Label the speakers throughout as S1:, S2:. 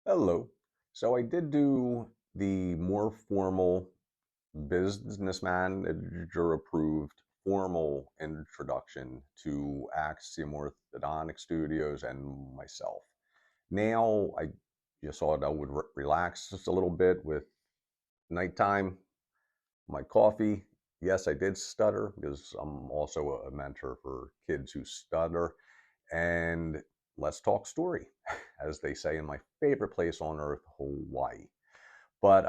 S1: Hello. So I did do the more formal business manager approved formal introduction to Axiom Orthodontic Studios and myself. Now I just thought I would relax just a little bit with nighttime, my coffee. Yes, I did stutter because I'm also a mentor for kids who stutter. And let's talk story, as they say in my favorite place on earth, Hawaii. But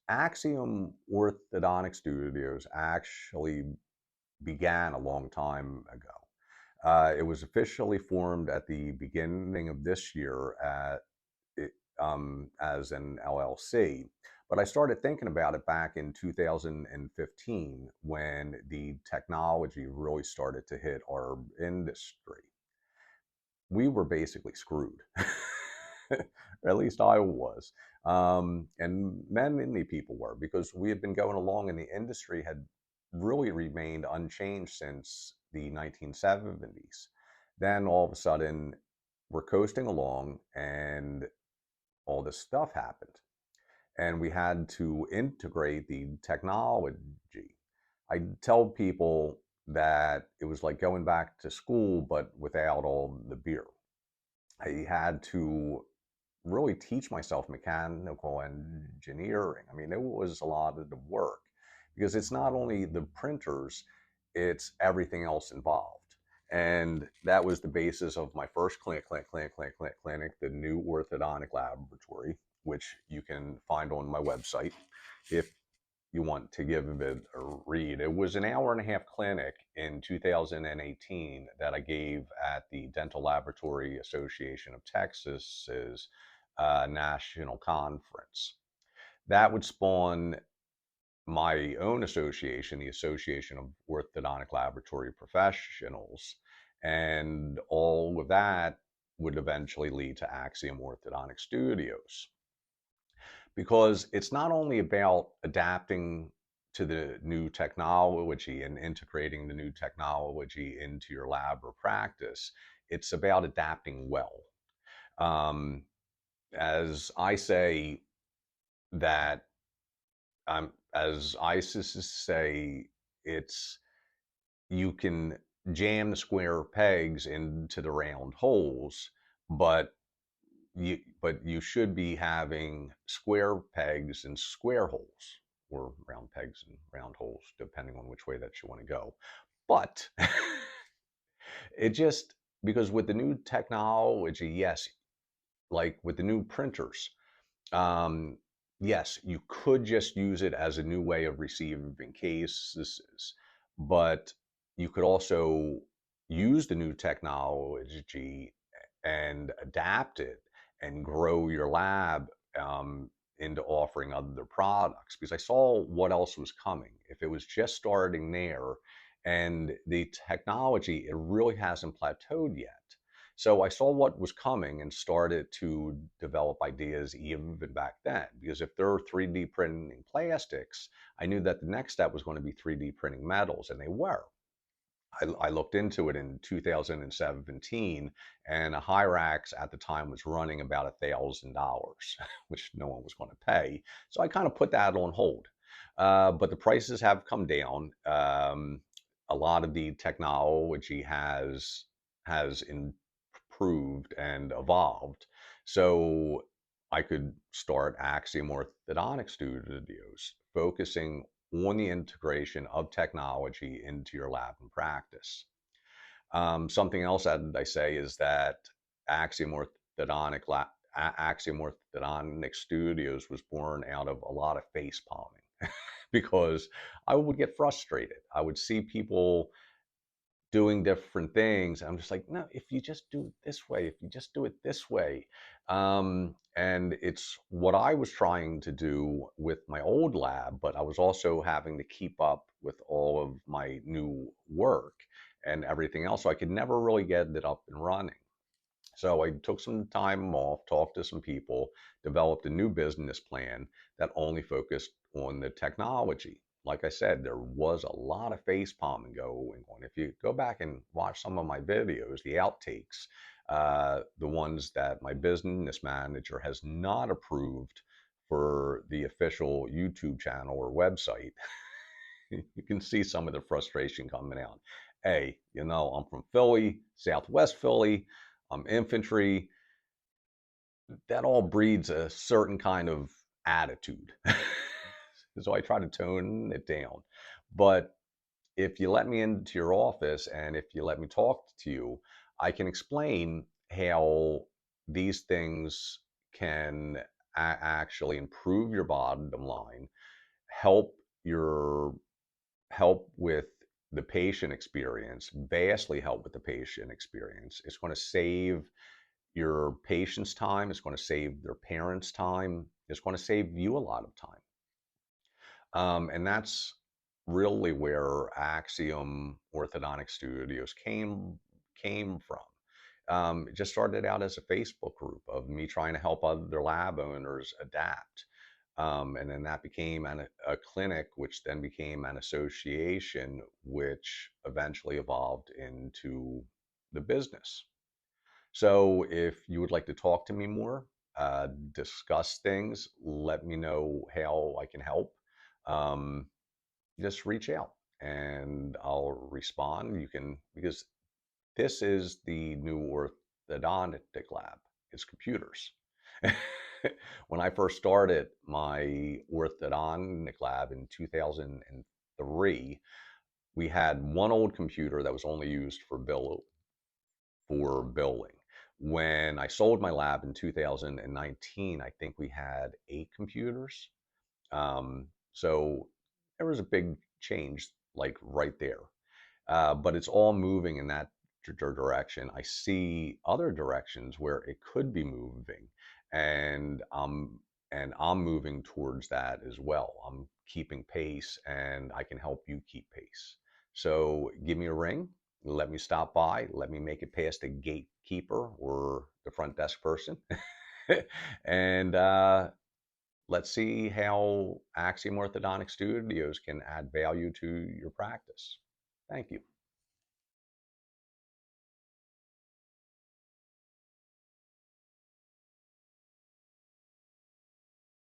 S1: Axiom Orthodontic Studios actually began a long time ago. It was officially formed at the beginning of this year it, as an LLC. But I started thinking about it back in 2015 when the technology really started to hit our industry. We were basically screwed. Or at least I was. And many people were, because we had been going along and the industry had really remained unchanged since the 1970s. Then all of a sudden, we're coasting along and all this stuff happened. And we had to integrate the technology. I tell people that it was like going back to school, but without all the beer. I had to really teach myself mechanical engineering. I mean, it was a lot of the work because it's not only the printers, it's everything else involved. And that was the basis of my first clinic, the new orthodontic laboratory, which you can find on my website if you want to give it a read. It was an hour and a half clinic in 2018 that I gave at the Dental Laboratory Association of Texas's national conference. That would spawn my own association, the Association of Orthodontic Laboratory Professionals, and all of that would eventually lead to Axiom Orthodontic Studios, because it's not only about adapting to the new technology and integrating the new technology into your lab or practice, it's about adapting well. Um, as I say that, as ISIS say, it's you can jam the square pegs into the round holes, but you should be having square pegs and square holes, or round pegs and round holes, depending on which way that you want to go. But it just, because with the new technology, yes, like with the new printers, um, yes, you could just use it as a new way of receiving cases, but you could also use the new technology and adapt it and grow your lab into offering other products, because I saw what else was coming. If it was just starting there, and the technology, it really hasn't plateaued yet. So I saw what was coming and started to develop ideas even back then. Because if there are 3D printing plastics, I knew that the next step was going to be 3D printing metals, and they were. I looked into it in 2017, and a Hyrax at the time was running about $1,000, which no one was going to pay. So I kind of put that on hold. But the prices have come down. A lot of the technology has improved and evolved. So I could start Axiom Orthodontic Studios, focusing on the integration of technology into your lab and practice. Something else that I say is that Axiom Orthodontic, Axiom Orthodontic Studios was born out of a lot of face palming because I would get frustrated. I would see people doing different things. I'm just like, no, if you just do it this way, if you just do it this way. And it's what I was trying to do with my old lab, but I was also having to keep up with all of my new work and everything else. So I could never really get it up and running. So I took some time off, talked to some people, developed a new business plan that only focused on the technology. Like I said, there was a lot of face palming going on. If you go back and watch some of my videos, the outtakes, The ones that my business manager has not approved for the official YouTube channel or website, you can see some of the frustration coming out. Hey, I'm from Philly, Southwest Philly, I'm infantry. That all breeds a certain kind of attitude. So I try to tone it down. But if you let me into your office and if you let me talk to you, I can explain how these things can actually improve your bottom line, help your help with the patient experience, vastly help with the patient experience. It's going to save your patient's time, it's going to save their parents' time, it's going to save you a lot of time. And that's really where Axiom Orthodontic Studios came from. It just started out as a Facebook group of me trying to help other lab owners adapt. And then that became a clinic, which then became an association, which eventually evolved into the business. So if you would like to talk to me more, discuss things, let me know how I can help. Um, just reach out and I'll respond. You can, because this is the new orthodontic lab. It's computers. When I first started my orthodontic lab in 2003, we had one old computer that was only used for billing. When I sold my lab in 2019, I think we had 8 computers. So there was a big change, like right there. But it's all moving in that direction. I see other directions where it could be moving, and I'm moving towards that as well. I'm keeping pace, and I can help you keep pace. So give me a ring. Let me stop by. Let me make it past the gatekeeper or the front desk person, and let's see how Axiom Orthodontic Studios can add value to your practice. Thank you.